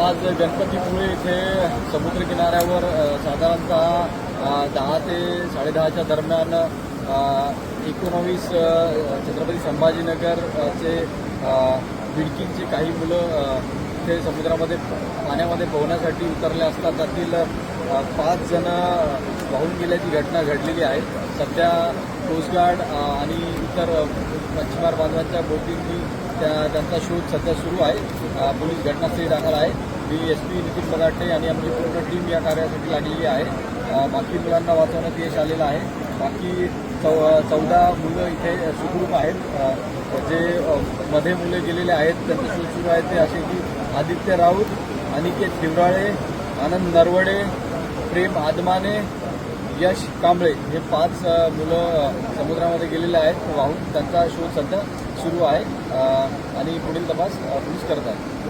आज गणपतीपुळे इथे समुद्रकिनाऱ्यावर साधारणतः 10 ते 10:30च्या दरम्यान 19 छत्रपती संभाजीनगरचे बिडकींची काही मुलं इथे समुद्रामध्ये पाण्यामध्ये पोहण्यासाठी उतरले असतात. त्यातील 5 जण वाहून गेल्याची घटना घडलेली आहे. सध्या कोस्टगार्ड आणि इतर मच्छीमार बांधवांच्या बोटींनी त्यांचा शोध सध्या सुरू आहे. पोलीस घटनास्थळी दाखल आहे. DSP नितीन बदाटे आणि आमची पूर्ण टीम या कार्यासाठी लागलेली आहे. बाकी मुलांना वाचवण्यात यश आलेलं आहे. बाकी 14 मुलं इथे सुखरूप आहेत. जे मध्ये मुले गेलेले आहेत त्यांचा शोध सुरू आहे ते असे की आदित्य राऊत, अनिकेत हिवराळे, आनंद नरवडे, प्रेम आदमाने, यश कांबळे हे 5 मुलं समुद्रामध्ये गेलेले आहेत वाहून. त्यांचा शोध सध्या सुरू आहे आणि पुढील तपास पोलीस करत आहेत.